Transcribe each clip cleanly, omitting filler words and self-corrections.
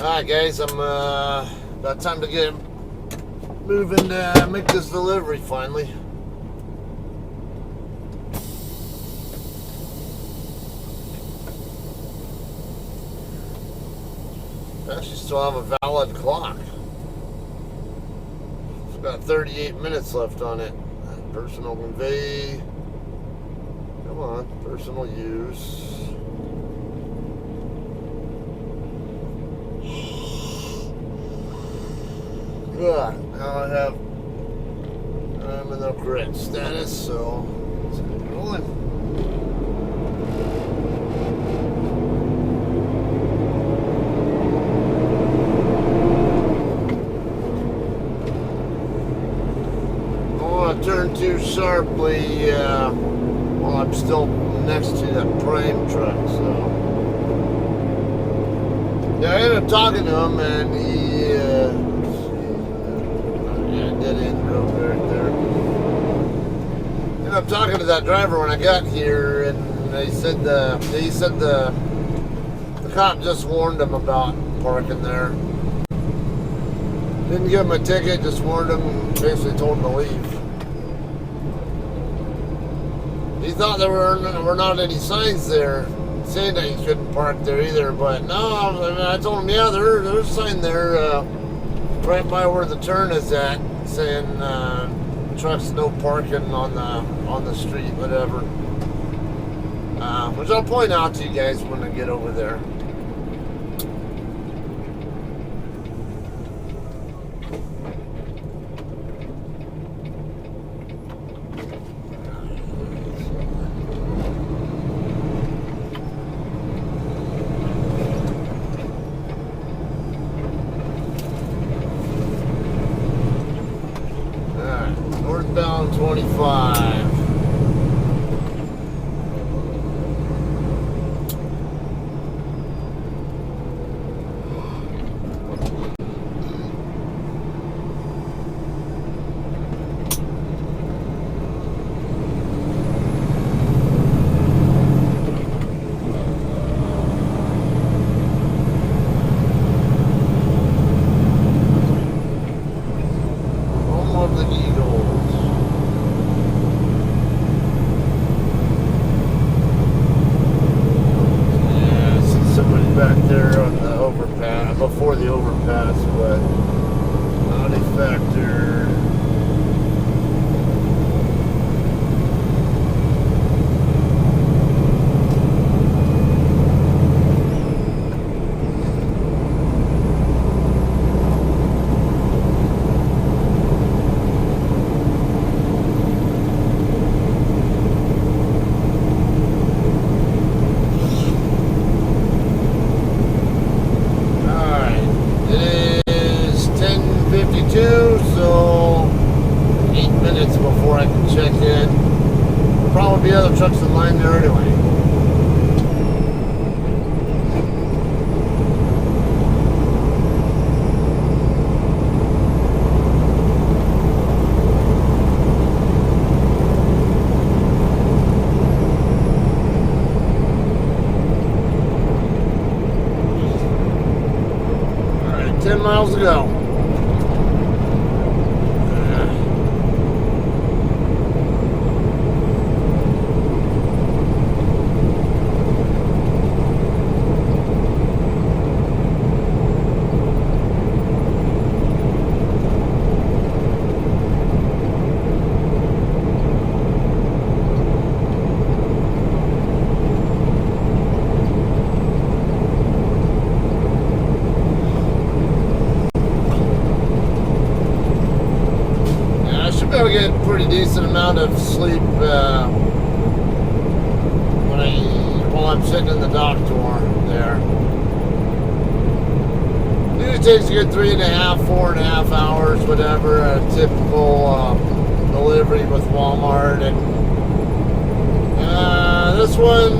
Alright guys, I'm about time to get moving to make this delivery finally. I actually still have a valid clock. It's got 38 minutes left on it. Personal convey. Come on, personal use. Good. Now I have, I'm in the correct status, so let's get rolling. I don't want to turn too sharply while I'm still next to that prime truck, so. Yeah, I ended up talking to him, and he, dead end road right there. Ended up talking to that driver when I got here, and he said the cop just warned him about parking there. Didn't give him a ticket, just warned him, basically told him to leave. He thought there were not any signs there saying that you couldn't park there either, but no, I told him, yeah, there's a sign there right by where the turn is at, saying trucks no parking on the street, whatever. Which I'll point out to you guys when I get over there. Northbound 25. Home of the Eagles. Back there on the overpass, before the overpass, but not a factor. So 8 minutes before I can check in. There'll probably be other trucks in line there anyway. Alright, 10 miles to go. I get a pretty decent amount of sleep while I'm sitting in the dock door there. Usually takes a good 3.5, 4.5 hours, whatever. A typical delivery with Walmart, and this one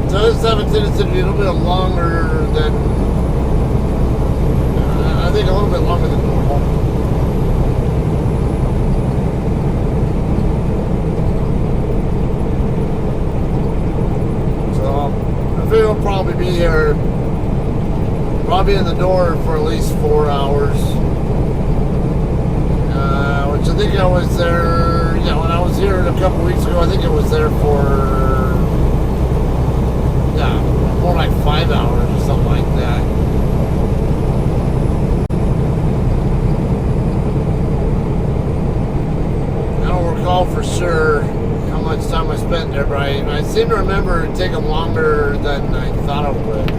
does have a tendency to be a little bit longer than I think a little bit longer than normal. I think I'll probably be here probably in the door for at least 4 hours. Which I think I was there, yeah, when I was here a couple weeks ago, I think I was there for, yeah, more like 5 hours or something like that. I don't recall for sure how much time I spent there, but I seem to remember it taking longer than I thought it would.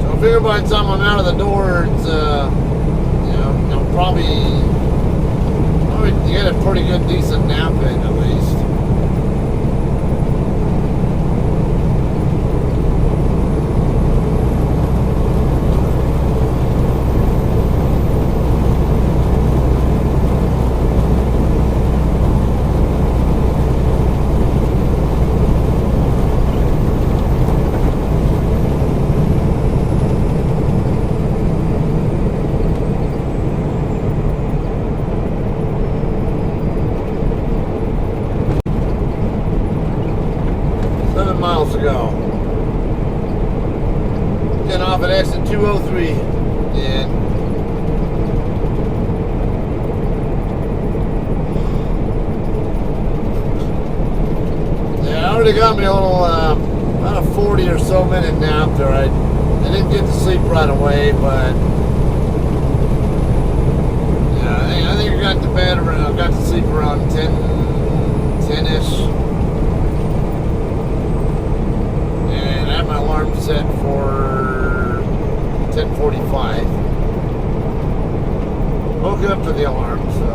I figure by the time I'm out of the door, it's, probably get a pretty good, decent nap in at least. Miles ago. Getting off at exit 203. Yeah. Yeah, I already got me a little, about a 40 or so minute nap there. I didn't get to sleep right away, but yeah, I think I got to bed around, got to sleep around 10-ish. My alarm set for 10:45. Woke up to the alarm, so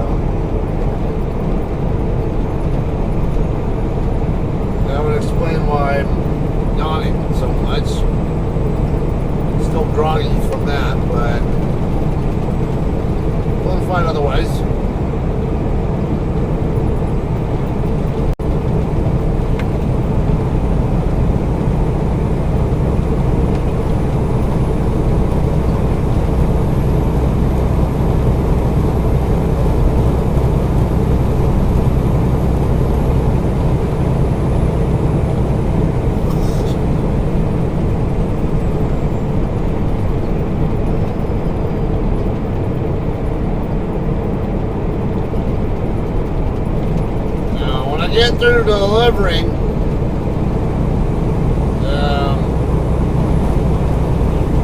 that would explain why I'm yawning so much. Still groggy from that, but we'll find otherwise. Get through delivering,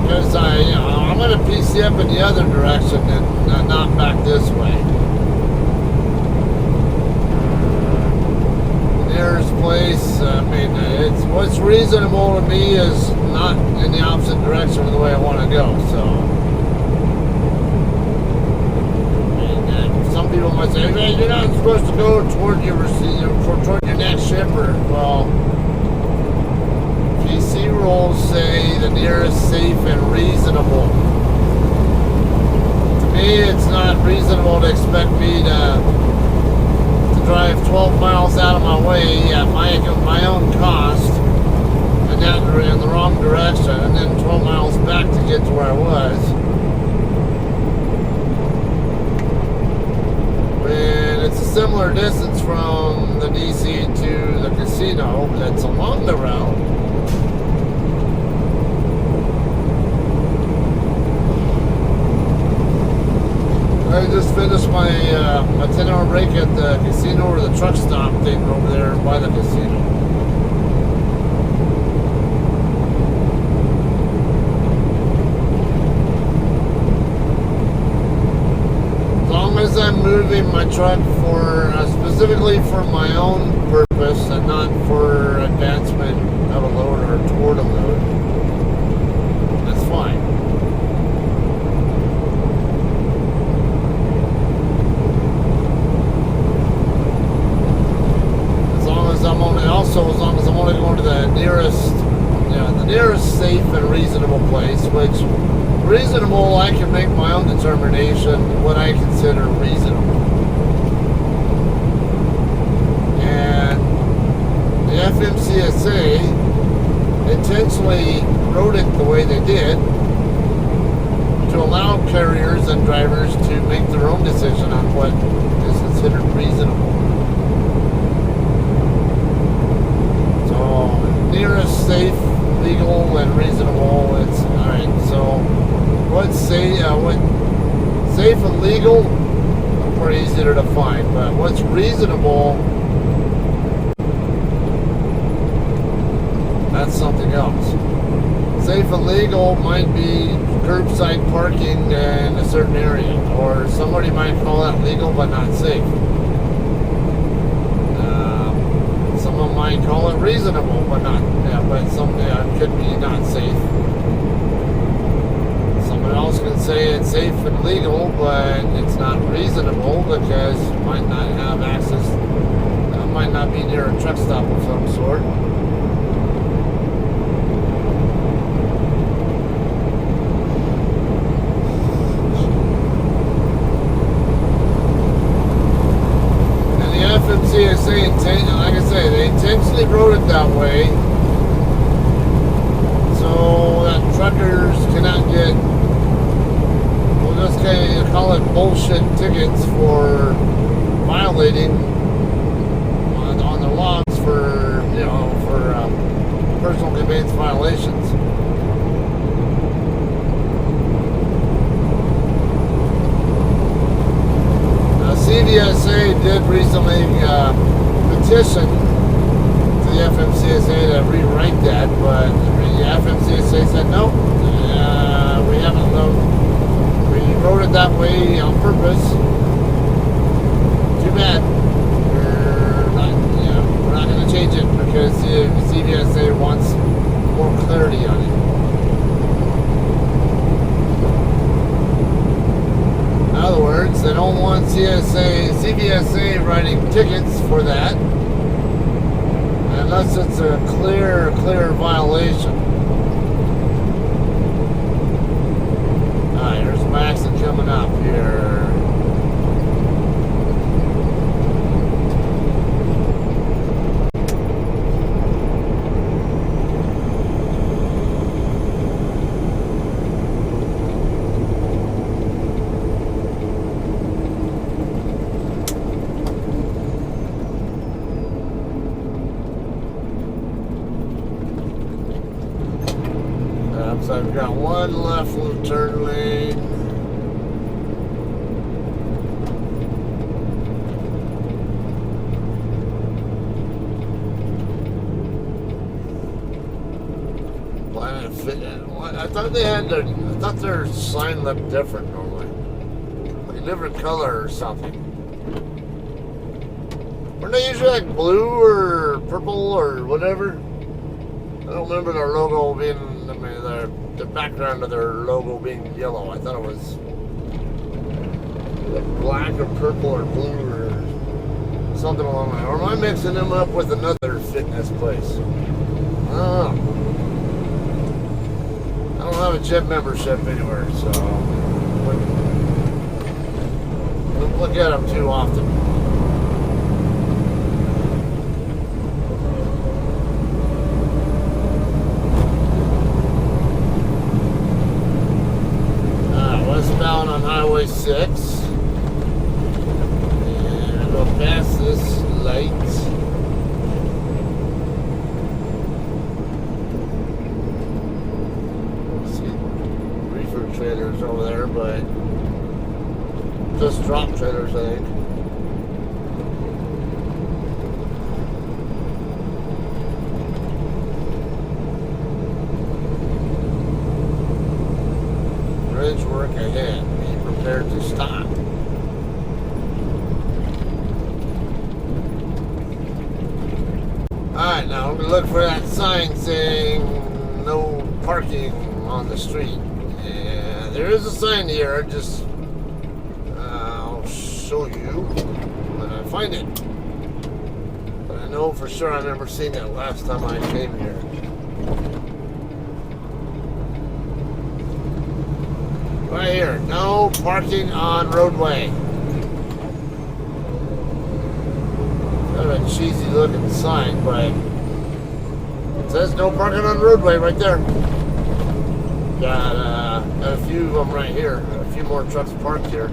because I'm going to PC up in the other direction and not back this way. The nearest place, I mean, what's reasonable to me is not in the opposite direction of the way I want to go. So. Some people might say, hey, you're not supposed to go toward your next shipper. Well, PC rules say the nearest safe and reasonable. To me, it's not reasonable to expect me to drive 12 miles out of my way at my own cost and then in the wrong direction, and then 12 miles back to get to where I was. And it's a similar distance from the DC to the casino that's along the route. I just finished my 10-hour break at the casino, or the truck stop thing over there by the casino. As I'm moving my truck for specifically for my own purpose and not for advancement of a load or toward a load, that's fine. As long as I'm only going to the nearest safe and reasonable place, which reasonable, I can make my own determination what I consider reasonable. And the FMCSA intentionally wrote it the way they did to allow carriers and drivers to make their own decision on what distance considered reasonable. So nearest safe, legal, and reasonable. It's all right. So what's safe and legal? Pretty easy to define. But what's reasonable? That's something else. Safe and legal might be curbside parking in a certain area, or somebody might call that legal but not safe. Someone might call it reasonable but not, but something could be not safe. Someone else can say it's safe and legal, but it's not reasonable because you might not have access. Might not be near a truck stop of some sort. FMCSA, like I say, they intentionally wrote it that way so that truckers cannot get, we'll just call it bullshit tickets for violating on their logs for, personal conveyance violations. CVSA did recently petition to the FMCSA to rewrite that, but the FMCSA said no. We haven't. We wrote it that way on purpose. Too bad. We're not going to change it because the CVSA wants more clarity on it. In other words, they don't want CVSA writing tickets for that unless it's a clear violation. Alright, here's Maxon coming up here. So I've got one left turn lane. Planet Fitness. I thought their sign looked different normally, like a different color or something. Weren't they usually like blue or purple or whatever? I don't remember their logo being, the background of their logo being yellow. I thought it was black or purple or blue or something along that. Or am I mixing them up with another fitness place? I don't know. I don't have a gym membership anywhere, so I don't look at them too often. Westbound on Highway 6. And I go past this light. See trailers over there, but just drop trailers, I think. Bridge work ahead. Be prepared to stop. Alright, now I'm going to look for that sign saying no parking on the street. And there is a sign here, just I'll show you when I find it. But I know for sure I remember seeing it last time I came here. Right here, no parking on roadway. Kind of a cheesy looking sign, but it says no parking on roadway right there. Got a few of them right here. A few more trucks parked here.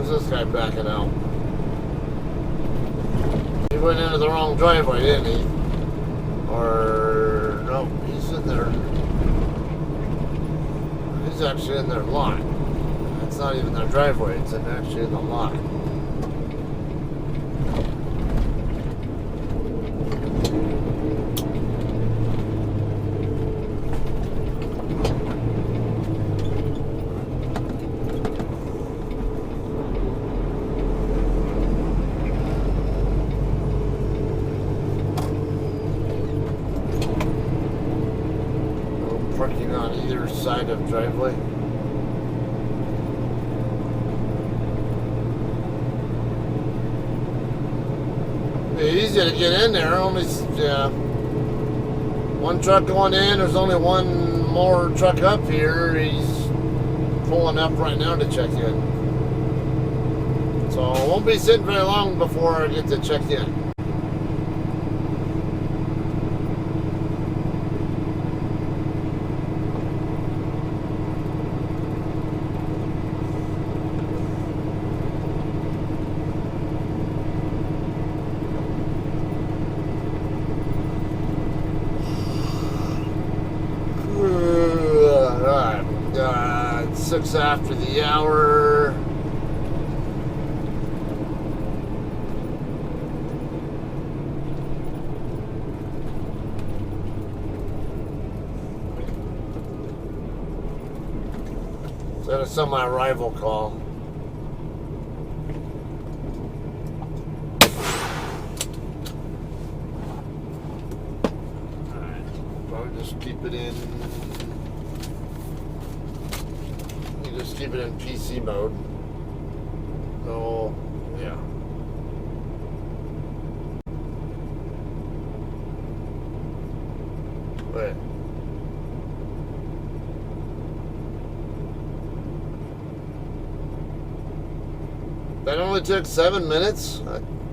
Where's this guy backing out? He went into the wrong driveway, didn't he? Or no, he's in there. He's actually in their lot. It's not even their driveway, it's actually in the lot. Parking on either side of driveway. Easy to get in there. Only one truck going in. There's only one more truck up here. He's pulling up right now to check in. So it won't be sitting very long before I get to check in. It's 6 after the hour. Is that a semi-arrival call? Alright, probably just keep it in. Just keep it in PC mode. Oh, yeah. Wait. That only took 7 minutes?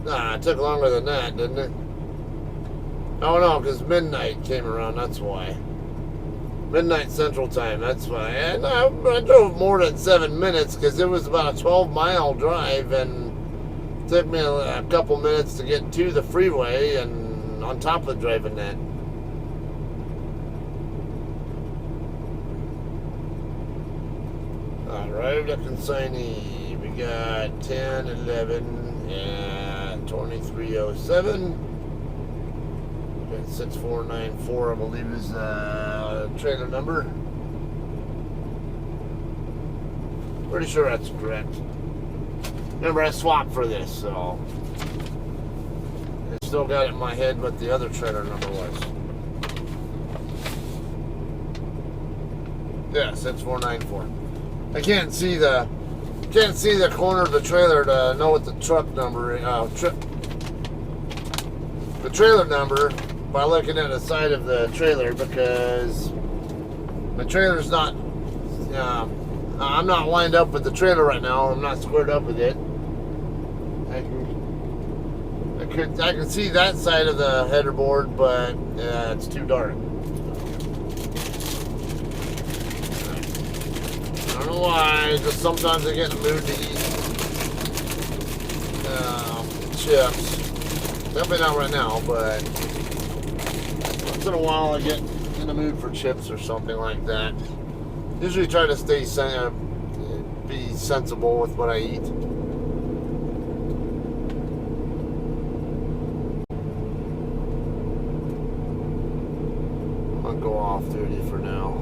Nah, it took longer than that, didn't it? Oh no, because midnight came around, that's why. Midnight Central Time, that's why. And I drove more than 7 minutes because it was about a 12-mile drive and it took me a couple minutes to get to the freeway and on top of driving that. Arrived at Consignee. We got 10, 11, and 2307. 6494, I believe, is trailer number. Pretty sure that's correct. Remember, I swapped for this, so I still got it in my head what the other trailer number was. Yeah, 6494. I can't see the corner of the trailer to know what the truck number the trailer number by looking at the side of the trailer, because the trailer's not I'm not lined up with the trailer right now. I'm not squared up with it. I can see that side of the header board, but it's too dark. I don't know why, just sometimes I get in the mood to eat chips. Definitely not right now, but once in a while I get in the mood for chips or something like that. Usually try to be sensible with what I eat. I'll go off duty for now.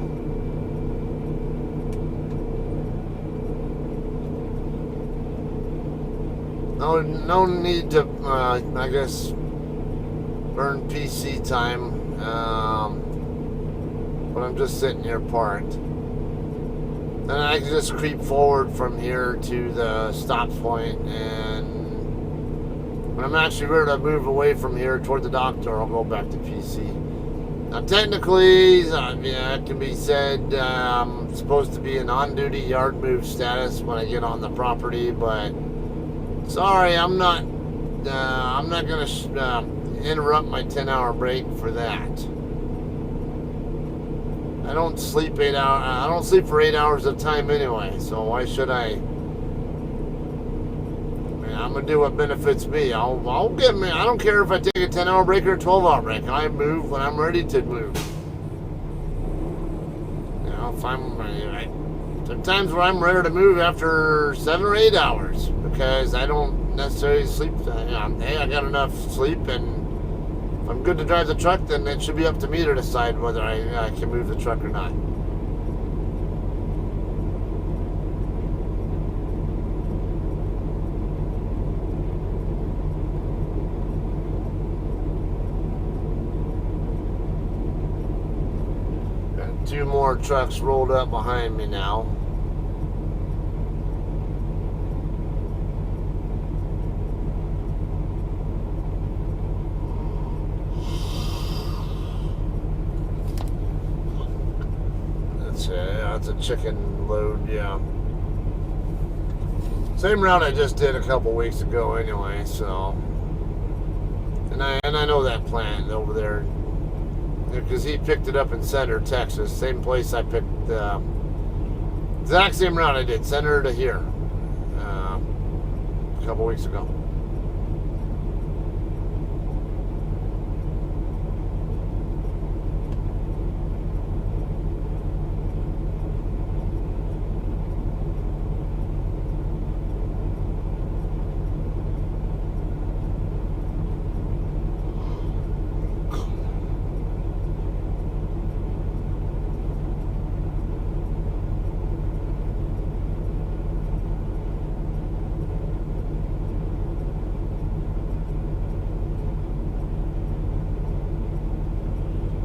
No need to, I guess, burn PC time. But I'm just sitting here parked. And I can just creep forward from here to the stop point, and when I'm actually ready to move away from here toward the doctor, I'll go back to PC. Now, technically, it can be said I'm supposed to be in on-duty yard move status when I get on the property, but sorry, I'm not going to interrupt my 10-hour break for that. I don't sleep 8 hours. I don't sleep for 8 hours at a time anyway. So why should I mean, I'm gonna do what benefits me. I'll get me. I don't care if I take a 10-hour break or a 12-hour break. I move when I'm ready to move. You know, if sometimes where I'm ready to move after 7 or 8 hours because I don't necessarily sleep. Hey, I got enough sleep, and if I'm good to drive the truck, then it should be up to me to decide whether I can move the truck or not. Got 2 more trucks rolled up behind me now. That's a chicken load, yeah. Same route I just did a couple weeks ago anyway, so. And I know that plant over there. Because he picked it up in Center, Texas. Same place I picked, exact same route I did, Center to here, a couple weeks ago.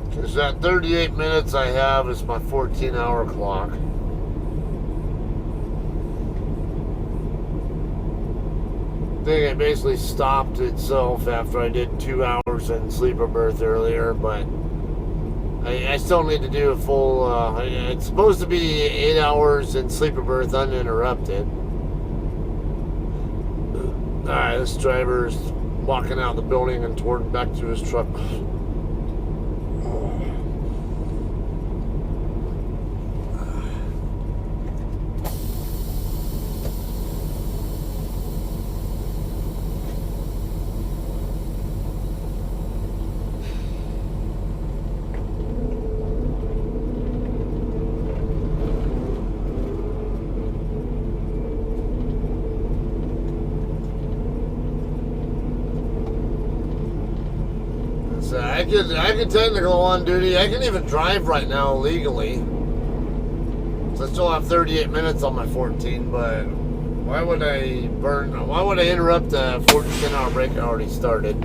Because that 38 minutes I have is my 14-hour clock. I think it basically stopped itself after I did 2 hours in sleeper berth earlier, but I still need to do a full, it's supposed to be 8 hours in sleeper berth uninterrupted. Alright, this driver's walking out of the building and toward back to his truck. I could technically go on duty. I can even drive right now legally. So I still have 38 minutes on my 14, but why would I interrupt the 10-hour break I already started?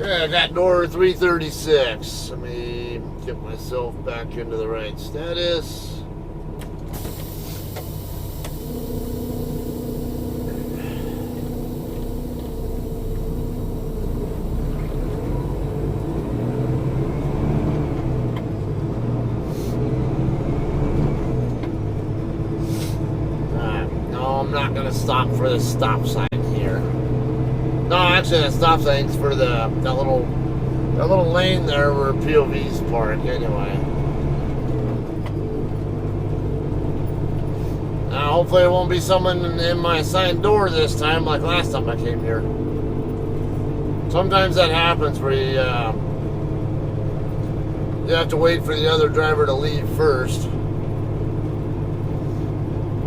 Okay, I got door 336. Let me get myself back into the right status. No, I'm not going to stop for the stop sign here. No, actually, the stop sign's for that little lane there where POVs park. Anyway, now hopefully it won't be someone in my assigned door this time, like last time I came here. Sometimes that happens where you have to wait for the other driver to leave first.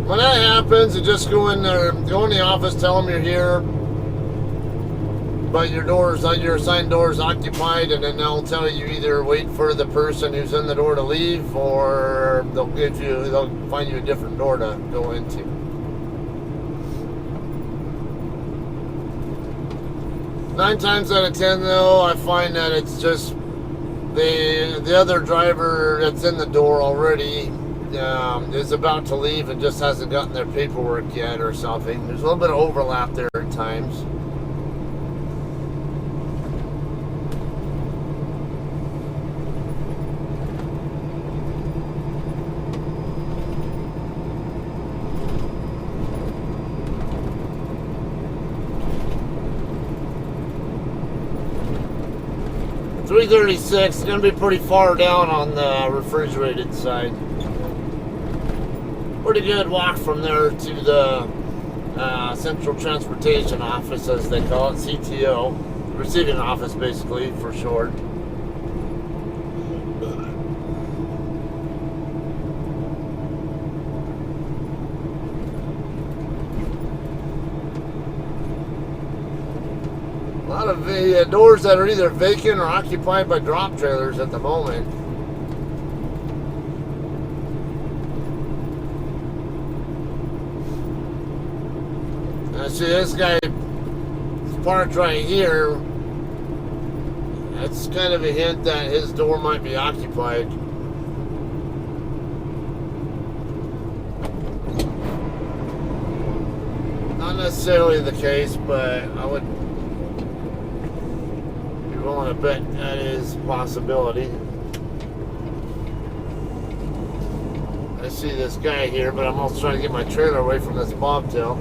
When that happens, you just go in there, go in the office, tell them you're here, but your assigned door is occupied, and then they'll tell you either wait for the person who's in the door to leave, or they'll find you a different door to go into. Nine times out of 10, though, I find that it's just the other driver that's in the door already is about to leave and just hasn't gotten their paperwork yet or something. There's a little bit of overlap there at times. 336. It's going to be pretty far down on the refrigerated side. Pretty good walk from there to the Central Transportation Office, as they call it, CTO. Receiving office, basically, for short. A lot of the doors that are either vacant or occupied by drop trailers at the moment. I see this guy parked right here. That's kind of a hint that his door might be occupied. Not necessarily the case, but I would be willing to bet that is a possibility. I see this guy here, but I'm also trying to get my trailer away from this bobtail.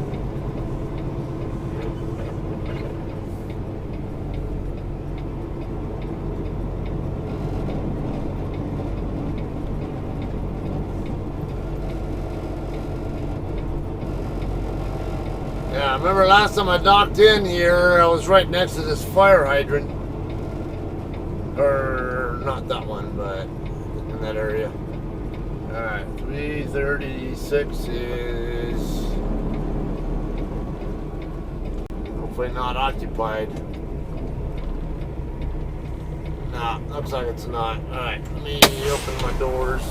Yeah, I remember last time I docked in here, I was right next to this fire hydrant. Or, not that one, but in that area. Alright, 336 is hopefully not occupied. Nah, looks like it's not. Alright, let me open my doors.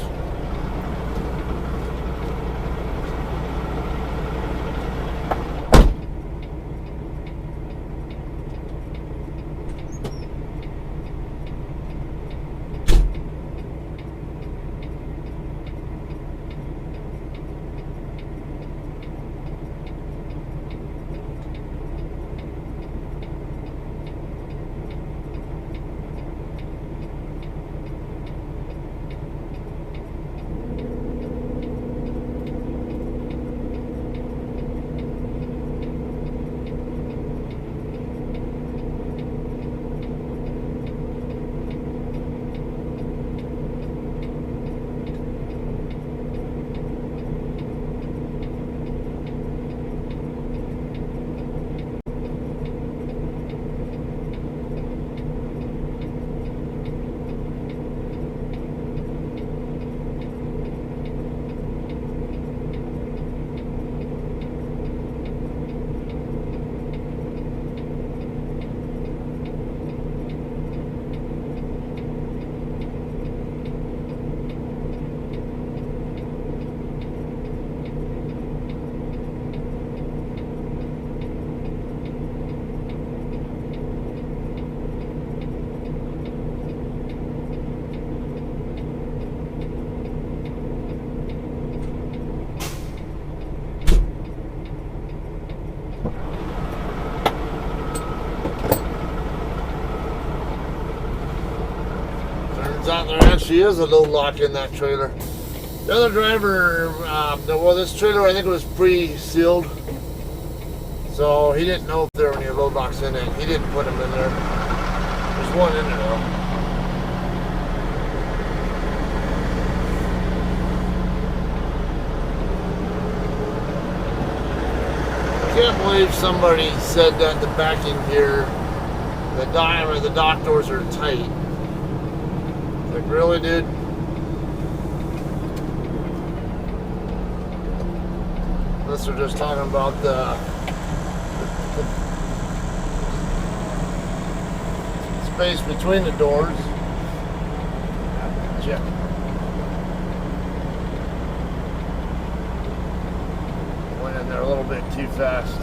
Out there actually is a low lock in that trailer. The other driver, well, this trailer I think it was pre-sealed, so he didn't know if there were any load locks in it. He didn't put them in there. There's one in there though. I can't believe somebody said that the backing gear, the dock doors are tight. Like, really, dude? Unless they're just talking about the space between the doors. Check. Went in there a little bit too fast.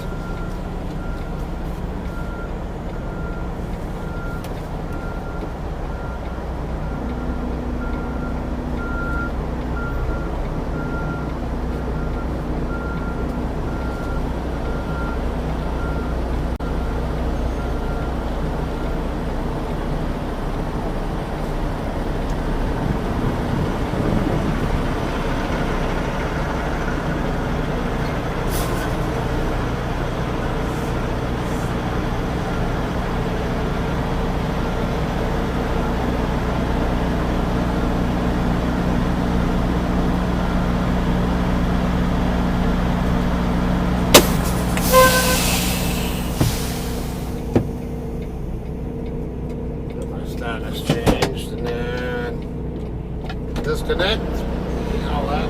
connect, and all that.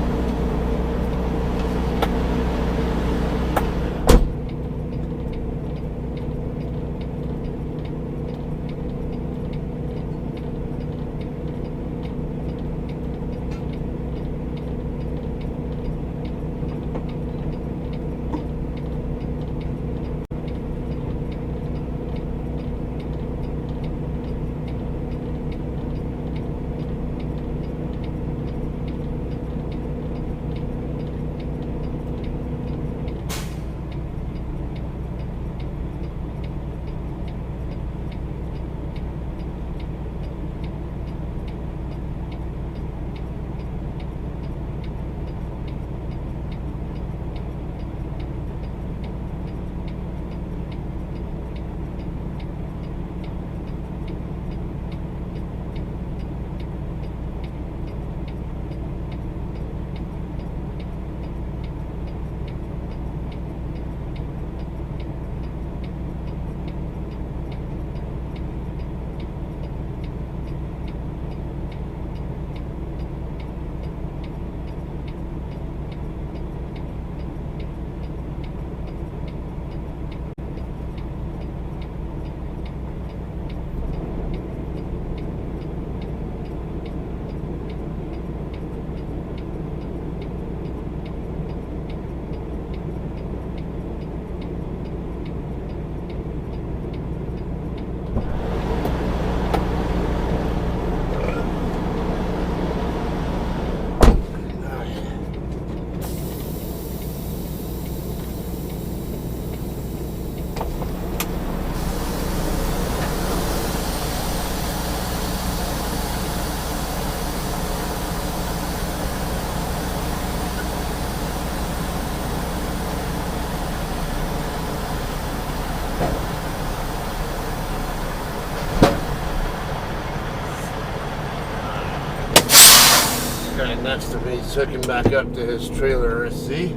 Guy next to me is hooking back up to his trailer. See?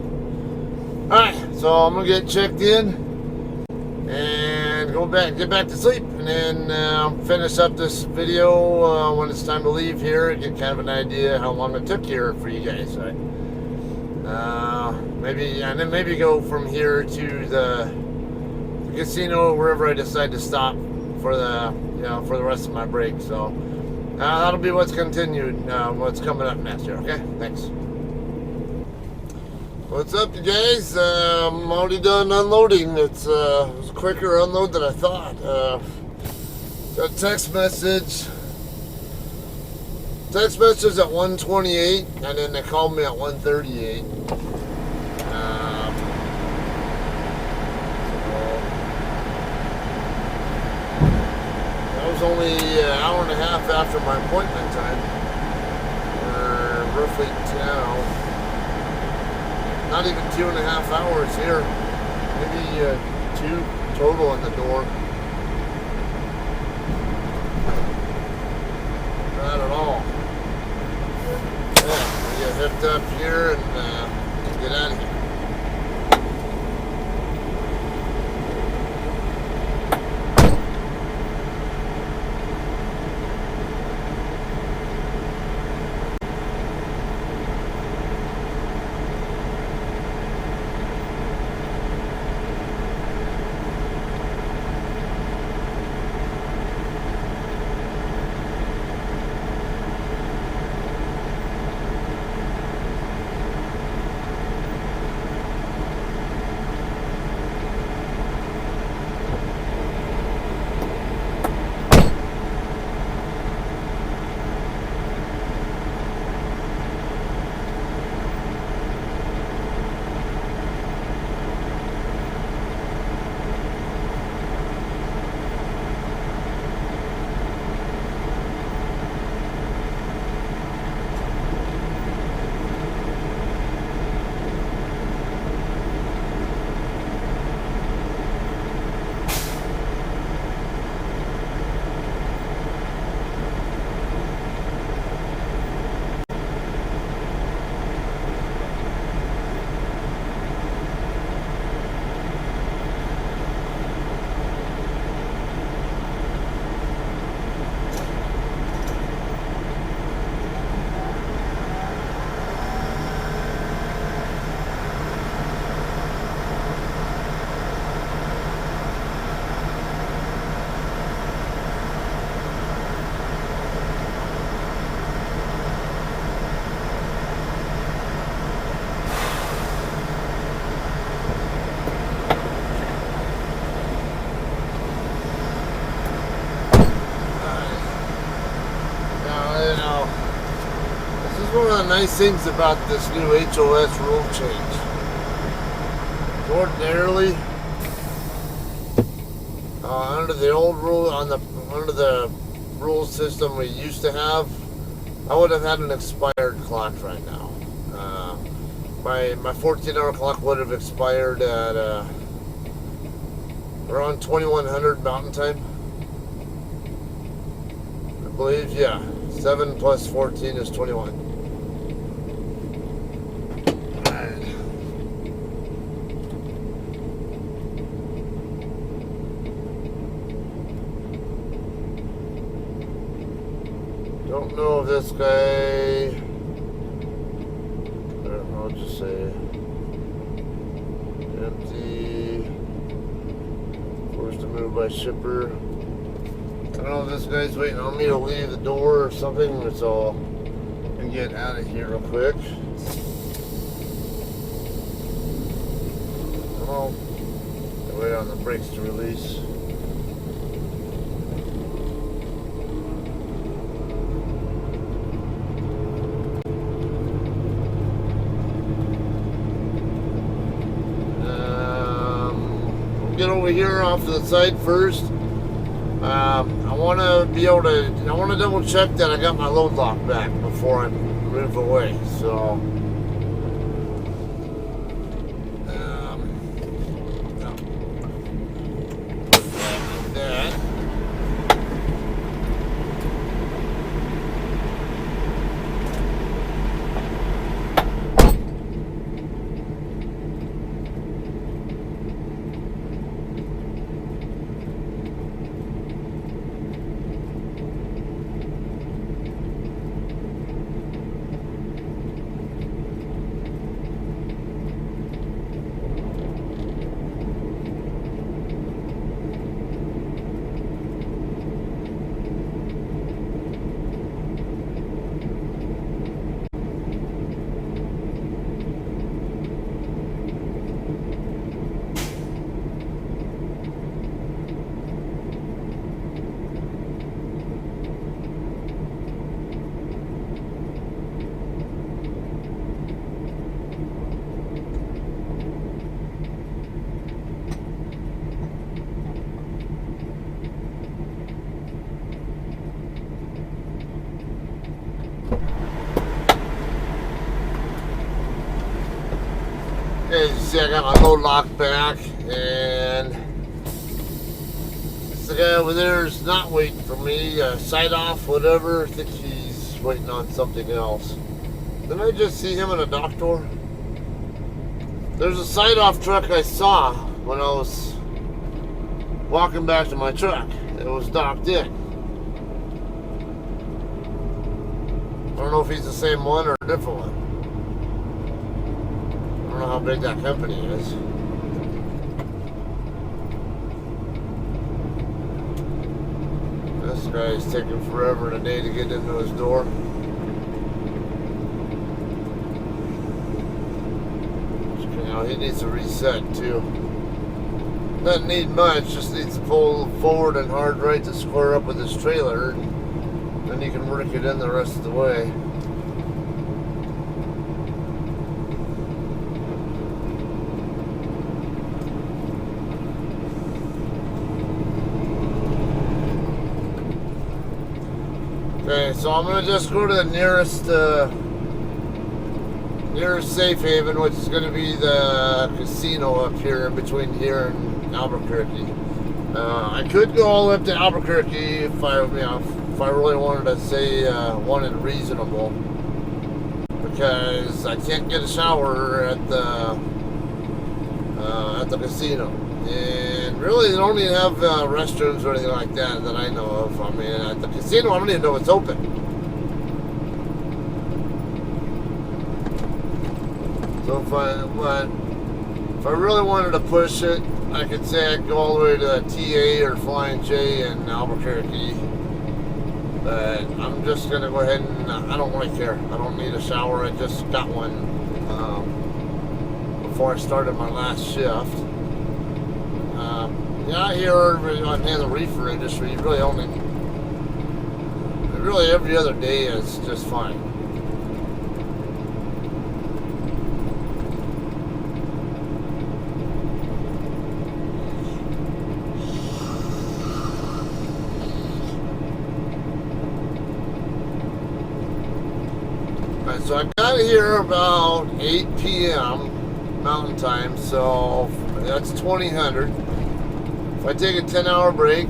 Alright, so I'm gonna get checked in and get back to sleep, and then finish up this video when it's time to leave here. Get kind of an idea how long it took here for you guys. Maybe go from here to the casino, wherever I decide to stop for the rest of my break. So that'll be what's continued, what's coming up next year. Okay, thanks. What's up, you guys? I'm already done unloading. It was a quicker unload than I thought. Got a text message. Text message at 1:28, and then they called me at 1:38. That was only an hour and a half after my appointment time. Roughly not even 2.5 hours here. Maybe 2 total in the door. Not at all. Yeah, we get hooked up here and get out of here. one of the nice things about this new HOS rule change. Ordinarily, under the old rule, under the rule system we used to have, I would have had an expired clock right now. My 14-hour clock would have expired at around 2100 Mountain Time. I believe, yeah. 7 plus 14 is 21. Alright. Don't know if this guy, I'll just say empty, forced to move by shipper. I don't know if this guy's waiting on me to leave the door or something, so I can get out of here real quick. Oh, wait on the brakes to release. Get over here off to the side first. I want to double check that I got my load lock back before I move away. So, like that. As you see, I got my load lock back, and the guy over there is not waiting for me. Side off, whatever. I think he's waiting on something else. Didn't I just see him in a dock door? There's a side off truck I saw when I was walking back to my truck. It was docked in. I don't know if he's the same one or a different one. I don't know how big that company is. This guy's taking forever today to get into his door. You know, he needs a reset too. Doesn't need much, just needs to pull forward and hard right to square up with his trailer. And then you can work it in the rest of the way. Okay, so I'm gonna just go to the nearest safe haven, which is gonna be the casino up here in between here and Albuquerque. I could go all the way up to Albuquerque if I really wanted to say wanted reasonable, because I can't get a shower at the casino. And really, they don't even have restrooms or anything like that I know of. I mean, at the casino, I don't even know it's open. So if I really wanted to push it, I could say I'd go all the way to TA or Flying J in Albuquerque. But I'm just going to go ahead and, I don't really care. I don't need a shower. I just got one before I started my last shift. Yeah, here in the reefer industry, really every other day is just fine. Alright, so I got here about 8 p.m. Mountain Time, so that's 2000. If I take a 10-hour break,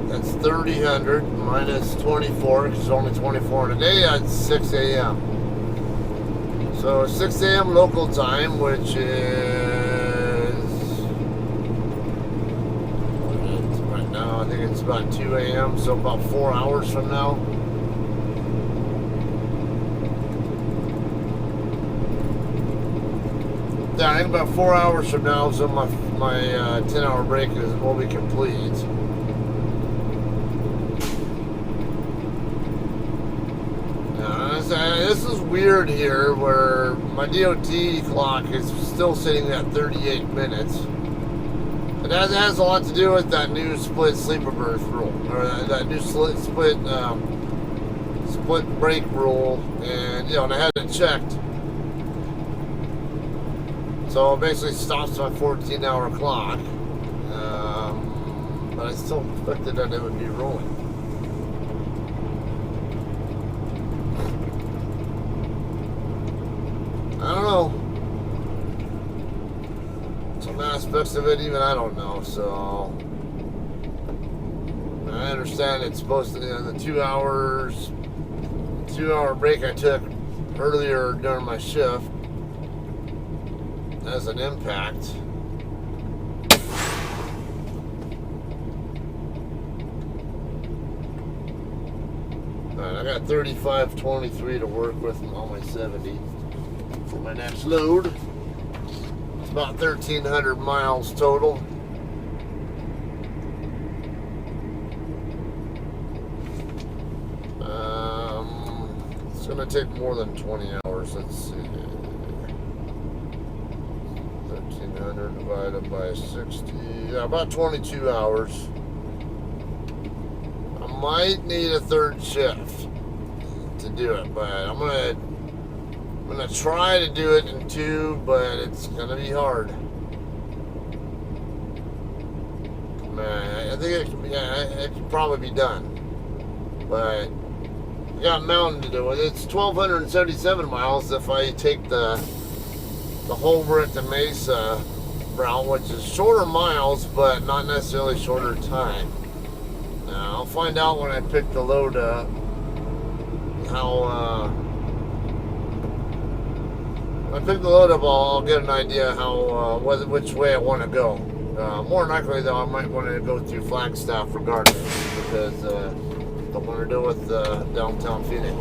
that's 3000 minus 24, because it's only 24 in a day, that's 6 a.m. So 6 a.m. local time, which is, right now, I think it's about 2 a.m., so about 4 hours from now. Yeah, I think about 4 hours from now, so my 10-hour break will be complete. Now, this is weird here, where my DOT clock is still sitting at 38 minutes. And that has a lot to do with that new split sleeper berth rule, or that new split break rule, and and I had it checked. So it basically stops my 14-hour clock, but I still expected that it would be rolling. I don't know. Some aspects of it, even I don't know. So I understand it's supposed to be the 2 hour break I took earlier during my shift has an impact. Alright, I got 35.23 to work with on my 70 for my next load. It's about 1,300 miles total. It's gonna take more than 20 hours. Let's see. 1,300 divided by 60, yeah, about 22 hours. I might need a third shift to do it, but I'm gonna try to do it in 2, but it's gonna be hard. Man, I think it can probably be done, but I got a mountain to do it. It's 1,277 miles if I take the Holbrook to Mesa route, which is shorter miles, but not necessarily shorter time. Now, I'll find out when I pick the load up how. When I pick the load up, I'll get an idea how which way I want to go. More than likely, though, I might want to go through Flagstaff regardless, because I don't want to deal with downtown Phoenix.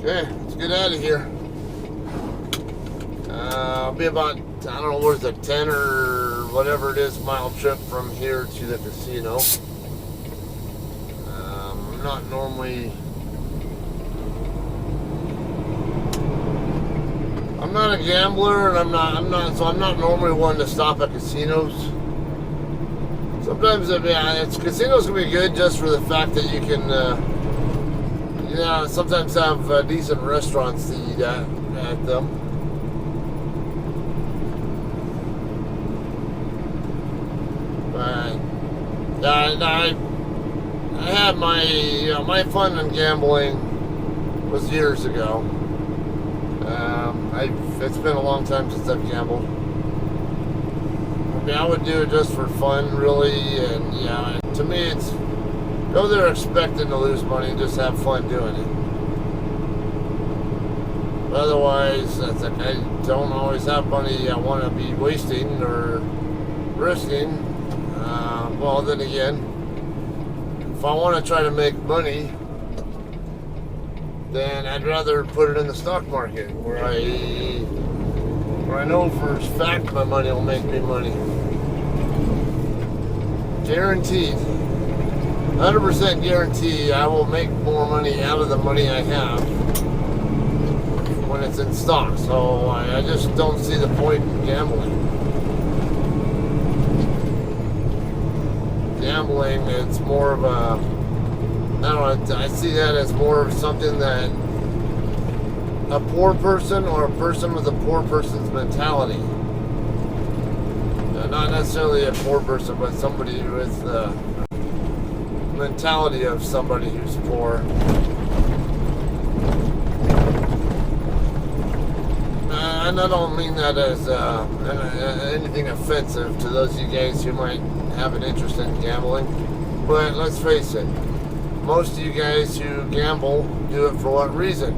Okay, let's get out of here. I'll be about, I don't know, what is it, 10 or whatever it is mile trip from here to the casino. I'm not normally, I'm not a gambler, and I'm not normally one to stop at casinos. Sometimes, casinos can be good just for the fact that you can, sometimes have decent restaurants to eat at them. But I had my fun in gambling was years ago. It's been a long time since I've gambled. mean, I would do it just for fun, really. And yeah, to me, it's go there expecting to lose money and just have fun doing it. Otherwise, it's like I don't always have money I want to be wasting or risking. Well, then again, if I want to try to make money, then I'd rather put it in the stock market where I know for a fact my money will make me money. Guaranteed. 100% guarantee I will make more money out of the money I have when it's in stock. So I just don't see the point in gambling. Gambling, it's more of a, I don't know, I see that as more of something that a poor person or a person with a poor person's mentality. Not necessarily a poor person, but somebody with the mentality of somebody who's poor. And I don't mean that as anything offensive to those of you guys who might have an interest in gambling. But let's face it, most of you guys who gamble do it for what reason?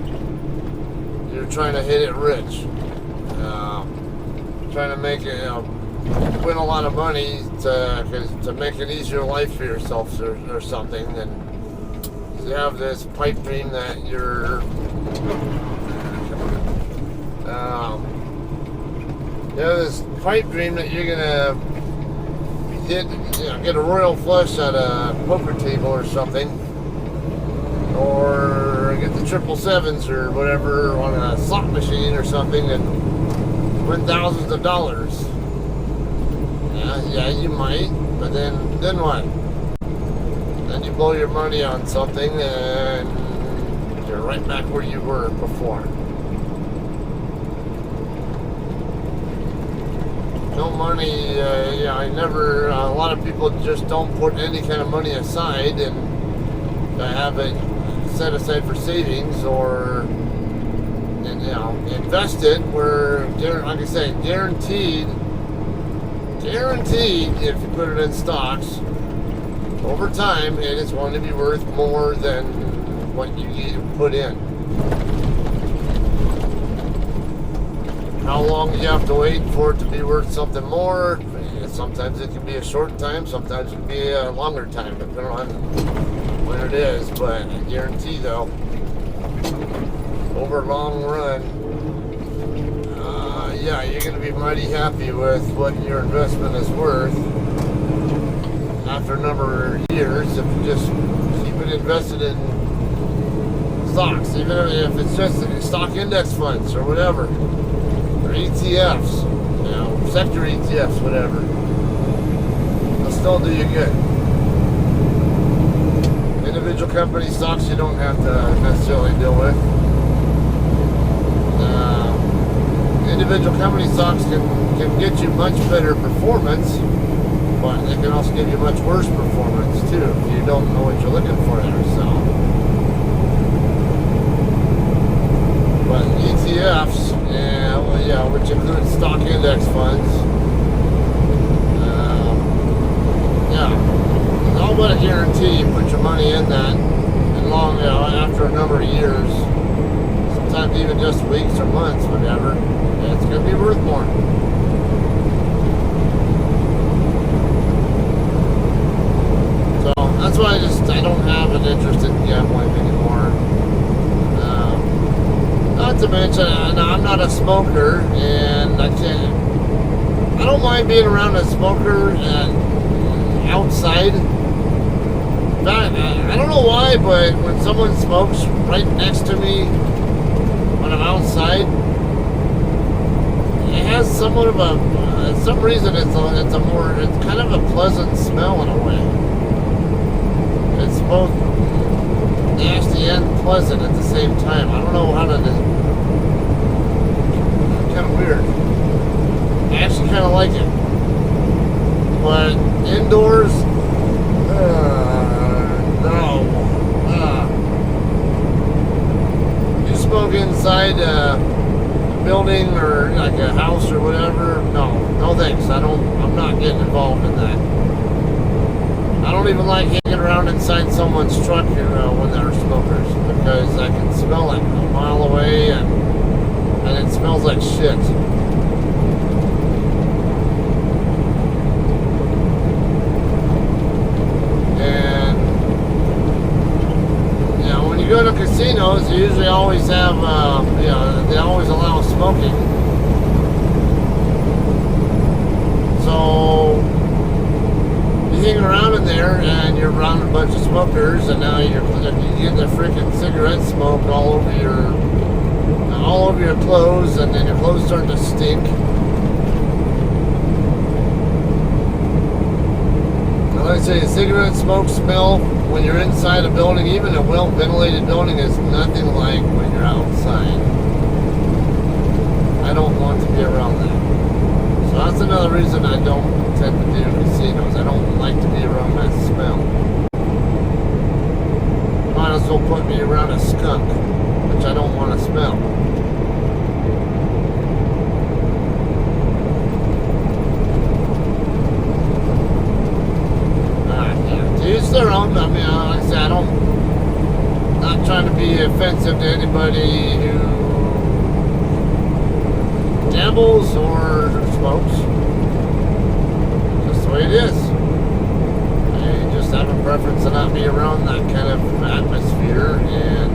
You're trying to hit it rich. Trying to make it, win a lot of money to make an easier life for yourself or something. And you have this pipe dream that you're this pipe dream that you're gonna get a royal flush at a poker table or something, or get the 777s or whatever on a slot machine or something and win thousands of dollars. Yeah, you might, but then what? Then you blow your money on something and you're right back where you were before. No money, I never, a lot of people just don't put any kind of money aside and have it set aside for savings or, invested where, like I say, guaranteed, if you put it in stocks, over time, it is going to be worth more than what you put in. How long do you have to wait for it to be worth something more? Sometimes it can be a short time, sometimes it can be a longer time, depending on when it is. But I guarantee, though, over a long run, you're going to be mighty happy with what your investment is worth after a number of years if you just keep it invested in stocks, even if it's just stock index funds or whatever. ETFs, sector ETFs, whatever. They'll still do you good. Individual company stocks you don't have to necessarily deal with. Individual company stocks can get you much better performance, but they can also give you much worse performance too if you don't know what you're looking for there. So, but ETFs, which includes stock index funds. All but a guarantee you put your money in that, and after a number of years, sometimes even just weeks or months, whatever, it's going to be worth more. So that's why I don't have an interest in gambling anymore. Not to mention, I'm not a smoker, and I don't mind being around a smoker outside. I don't know why, but when someone smokes right next to me when I'm outside, it has somewhat of some reason it's kind of a pleasant smell in a way. It's both nasty and pleasant at the same time. I don't know how to. Kind of weird. I actually kind of like it, but indoors, no. You smoke inside building or like a house or whatever, no thanks. I'm not getting involved in that. I don't even like hanging around inside someone's truck when they're smokers, because I can smell it a mile away, and it smells like shit. And when you go to casinos, they usually always have they always allow smoking. So you hang around in there and you're around a bunch of smokers, and now you get the freaking cigarette smoke all over your clothes, and then your clothes start to stink. And like I say, cigarette smoke smell when you're inside a building, even a well-ventilated building, is nothing like when you're outside. I don't want to be around that. So that's another reason I don't tend to do casinos. I don't like to be around that smell. Might as well put me around a skunk, which I don't want to smell. To each their own. I mean, like I said, not trying to be offensive to anybody who gambles or smokes. Just the way it is. I just have a preference to not be around that kind of atmosphere, and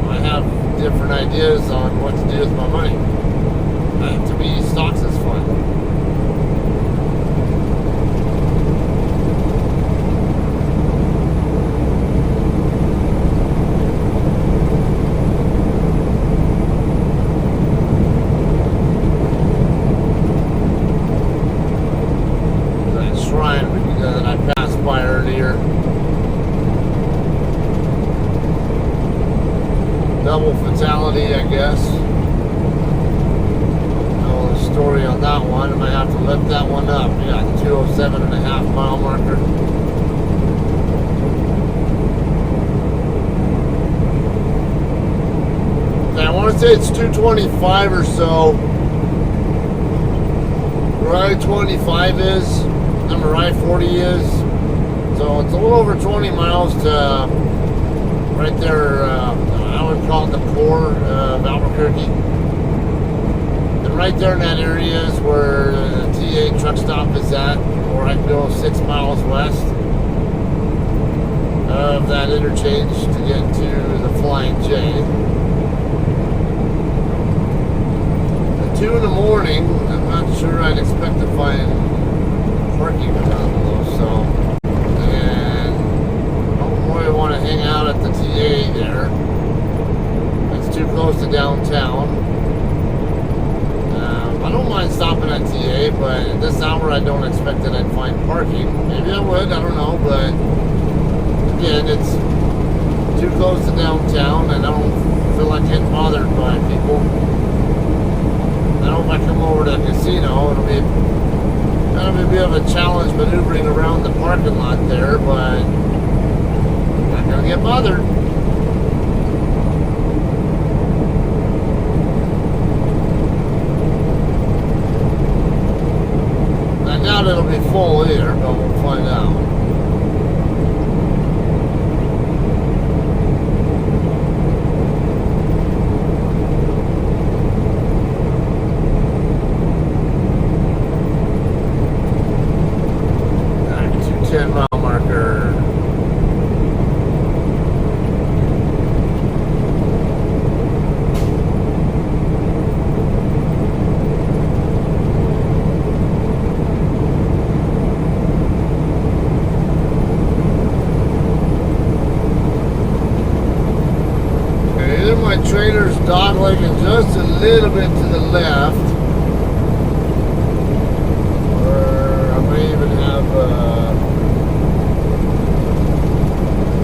I have different ideas on what to do with my money. To me, stocks is fun. Double fatality, I guess. No story on that one. I might have to lift that one up. Yeah, 207.5 mile marker. Okay, I want to say it's 225 or so. Where I-25 is, number I-40 is. So it's a little over 20 miles to right there. I would call it the core of Albuquerque. And right there in that area is where the TA truck stop is at, or I can go 6 miles west of that interchange to get to the Flying J. At 2 in the morning, I'm not sure I'd expect to find parking around those, so. And I don't really want to hang out at the TA there. Too close to downtown. I don't mind stopping at TA, but at this hour I don't expect that I'd find parking. Maybe I would, I don't know, but again, it's too close to downtown, and I don't feel like getting bothered by people. I know if I come over to the casino, it'll be kind of a bit of a challenge maneuvering around the parking lot there, but I'm not gonna get bothered. I doubt it'll be full either, but we'll find out. Alright, 210 mile marker. My trailer's dog-legging just a little bit to the left, or I may even have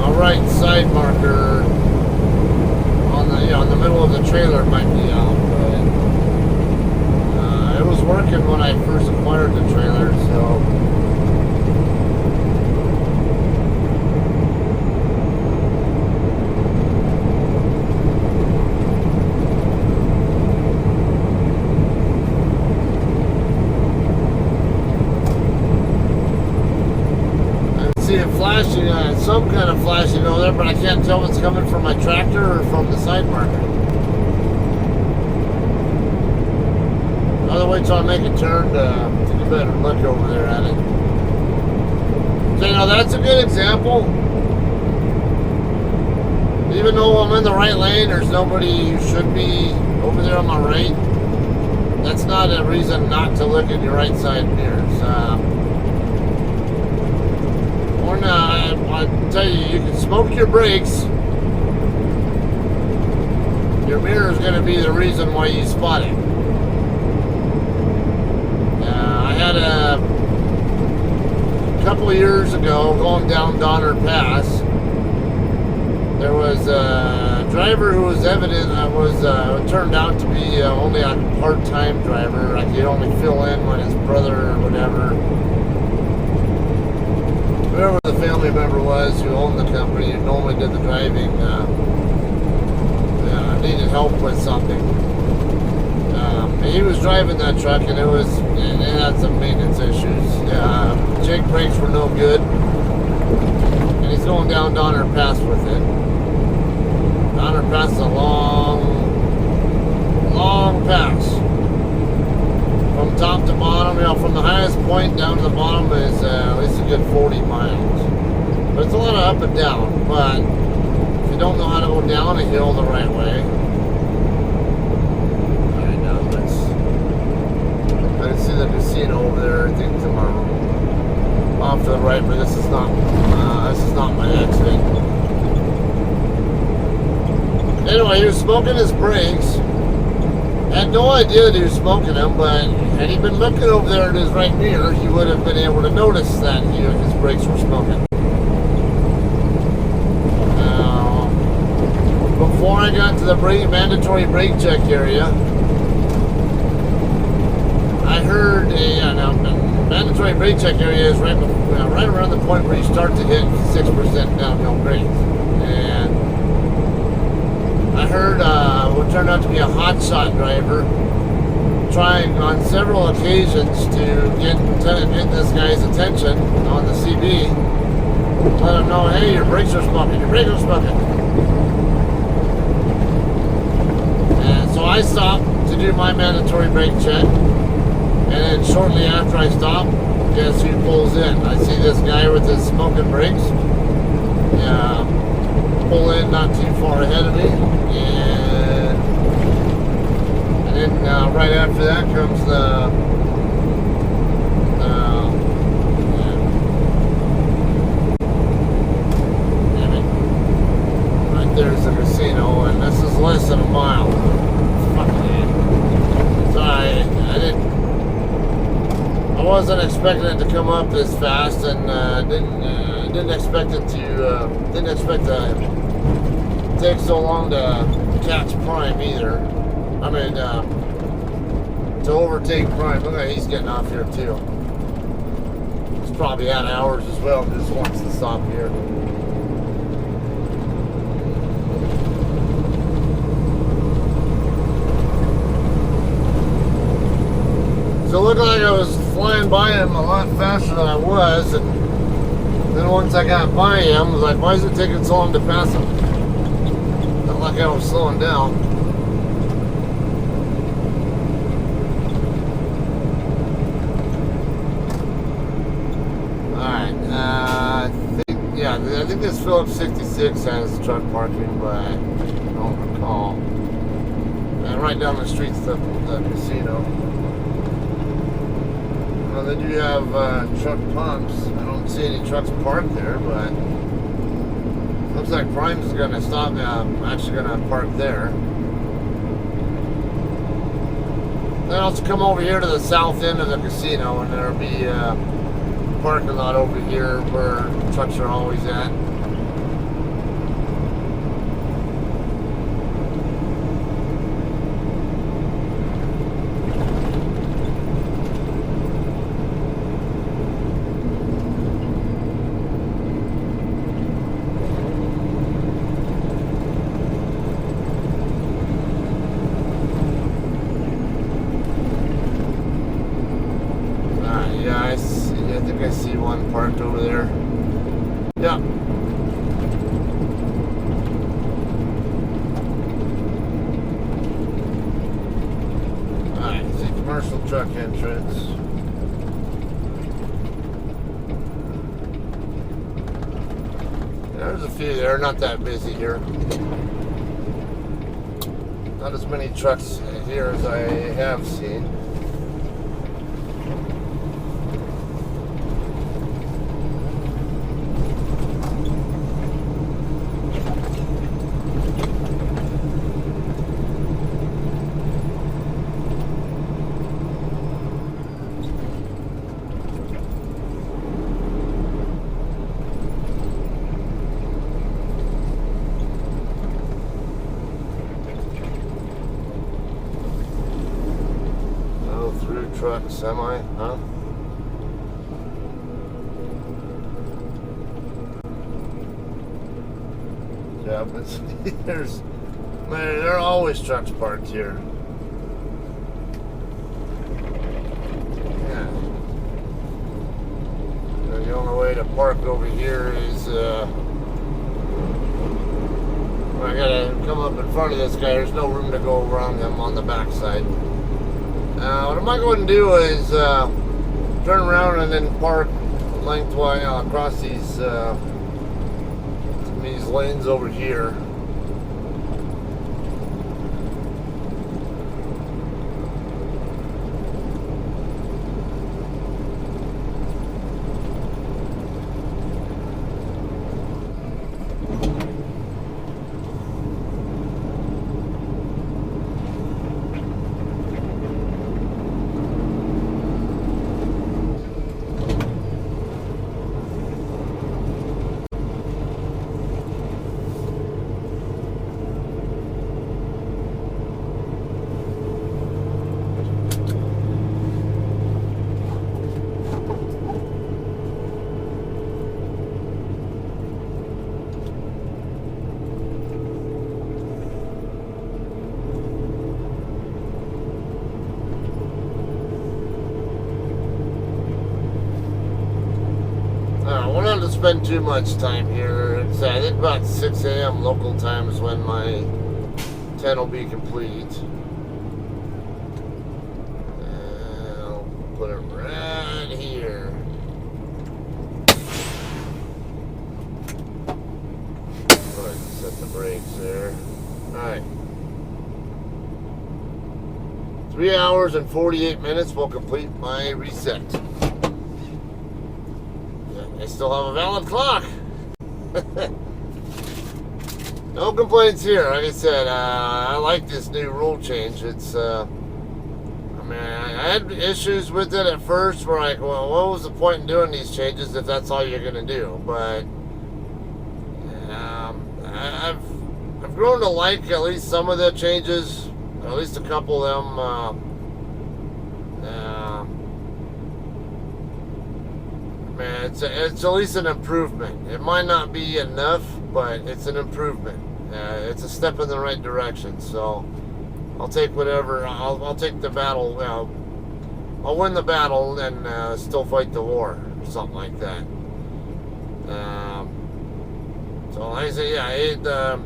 a right side marker on the middle of the trailer might be out, but it was working when I first acquired the trailer, so. flashing, some kind of flashing over there, but I can't tell if it's coming from my tractor or from the side marker. I'll wait till I make a turn to take a better look over there at it. So, you know, that's a good example. Even though I'm in the right lane, there's nobody who should be over there on my right. That's not a reason not to look in your right side mirrors. Or not, I tell you, you can smoke your brakes. Your mirror is going to be the reason why you spot it. I had a couple of years ago going down Donner Pass. There was a driver who was turned out to be only a part-time driver. Like he'd only fill in when his brother or whoever the family member was who owned the company, who normally did the driving, needed help with something. He was driving that truck, and it had some maintenance issues. Jake brakes were no good, and he's going down Donner Pass with it. Donner Pass is a long pass. From top to bottom, you know, from the highest point down to the bottom is at least a good 40 miles. But it's a lot of up and down. But if you don't know how to go down a hill the right way, alright, now I can see the casino over there. I think tomorrow, off to the right, but this is not my exit. Anyway, he was smoking his brakes. I had no idea that he was smoking them, but had he been looking over there in his right mirror, he would have been able to notice that his brakes were smoking. Now, before I got to the mandatory brake check area, I heard mandatory brake check area is right around the point where you start to hit 6% downhill grades. And I heard what turned out to be a hotshot driver trying on several occasions to get this guy's attention on the CB. Let him know, hey, your brakes are smoking, And so I stopped to do my mandatory brake check. And then shortly after I stop, guess who pulls in? I see this guy with his smoking brakes. Pull in not too far ahead of me. And then right after that comes right there's the casino, and this is less than a mile. So I wasn't expecting it to come up this fast, and didn't expect it to take so long to catch Prime either. I mean, to overtake Prime. Look at he's getting off here too. He's probably out of hours as well. Just wants to stop here. So it looked like I was flying by him a lot faster than I was, and then once I got by him, I was like, why is it taking so long to pass him? Not like I was slowing down. Alright, I think this Phillips 66 has truck parking, but I don't recall. And right down the street's the casino. Well, they do have truck pumps. I don't see any trucks parked there, but looks like Prime's going to stop. I'm actually going to park there. Then I'll come over here to the south end of the casino, and there'll be a parking lot over here where trucks are always at. I think I see one parked over there. Yeah. Alright, see commercial truck entrance. There's a few there, not that busy here. Not as many trucks here as I have seen. Truck, semi, huh? Yeah, but there are always trucks parked here. Yeah. The only way to park over here is I gotta come up in front of this guy. There's no room to go around him on the backside. What I'm going to do is turn around and then park lengthwise across these lanes over here. I wanted to spend too much time here. I think about 6 a.m. local time is when my 10 will be complete. And I'll put it right here. Go ahead and set the brakes there. Alright. 3 hours and 48 minutes will complete my reset. I still have a valid clock. No complaints here. Like I said, I like this new rule change. It's, I had issues with it at first. Where like, well, what was the point in doing these changes if that's all you're gonna do? But I've grown to like at least some of the changes, at least a couple of them. It's at least an improvement. It might not be enough, but it's an improvement. It's a step in the right direction. So I'll take whatever. I'll take the battle. I'll win the battle and still fight the war, or something like that. So like I say, yeah,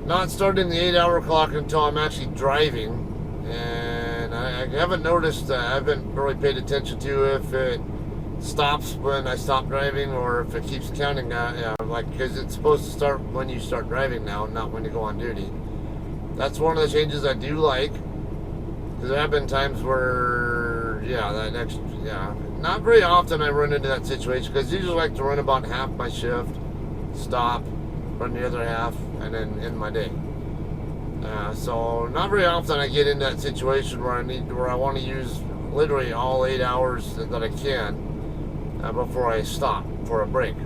not starting the 8-hour clock until I'm actually driving, and I haven't noticed. I haven't really paid attention to if it stops when I stop driving or if it keeps counting. Like, because it's supposed to start when you start driving now, not when you go on duty. That's one of the changes I do like, because there have been times where not very often I run into that situation, because I usually like to run about half my shift, stop, run the other half, and then end my day. So not very often I get in that situation where I want to use literally all 8 hours that I can before I stop for a break.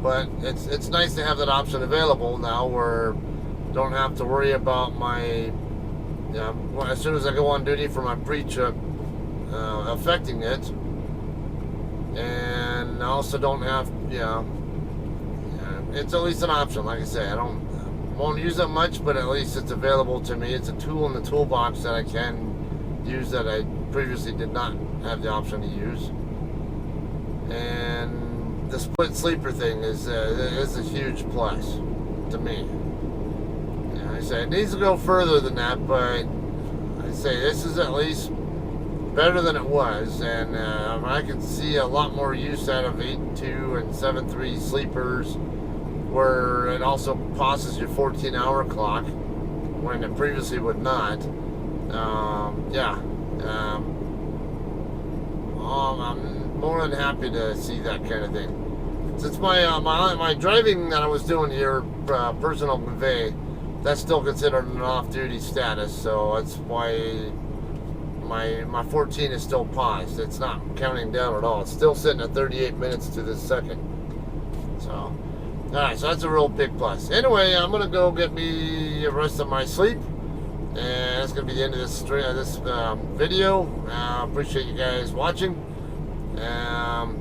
But it's nice to have that option available now, where I don't have to worry about my as soon as I go on duty for my pre-trip affecting it, and I also don't have it's at least an option. Like I say, won't use it much, but at least it's available to me. It's a tool in the toolbox that I can use that I previously did not have the option to use. And the split sleeper thing is a huge plus to me. Yeah, I say it needs to go further than that, but I say this is at least better than it was, and I can see a lot more use out of 8.2 and 7.3 sleepers, where it also pauses your 14-hour clock when it previously would not. I'm more than happy to see that kind of thing. Since my driving that I was doing here, personal convey, that's still considered an off-duty status, so that's why my 14 is still paused. It's not counting down at all. It's still sitting at 38 minutes to the second. So, alright, so that's a real big plus. Anyway, I'm going to go get me the rest of my sleep. And that's going to be the end of this video. Appreciate you guys watching. Of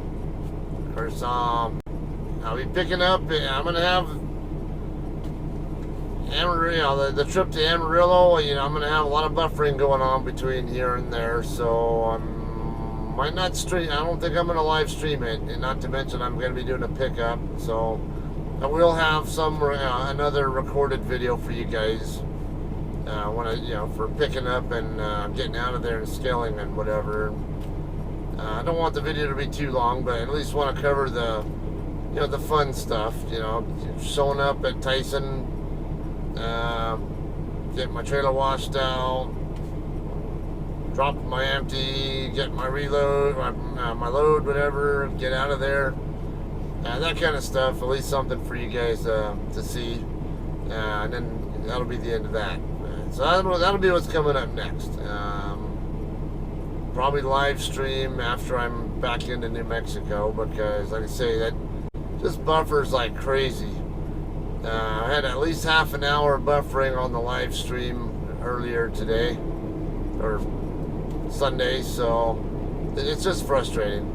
course, I'll be picking up. I'm going to have Amarillo, the trip to Amarillo. I'm going to have a lot of buffering going on between here and there. So I might not stream. I don't think I'm going to live stream it. And not to mention, I'm going to be doing a pickup. So I will have another recorded video for you guys. For picking up and getting out of there and scaling and whatever. I don't want the video to be too long, but at least want to cover the fun stuff. Showing up at Tyson, getting my trailer washed out, dropping my empty, getting my reload, my load, whatever, get out of there. That kind of stuff. At least something for you guys to see, and then that'll be the end of that. So that'll be what's coming up next. Probably live stream after I'm back into New Mexico, because like I say, that just buffers like crazy. I had at least half an hour buffering on the live stream earlier today or Sunday, so it's just frustrating.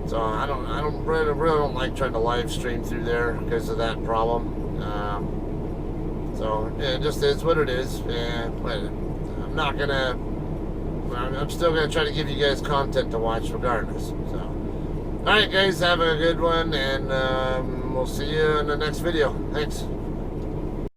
So I really don't like trying to live stream through there because of that problem. So yeah, it just is what it is. But I'm still gonna try to give you guys content to watch regardless. So, all right, guys, have a good one, and we'll see you in the next video. Thanks.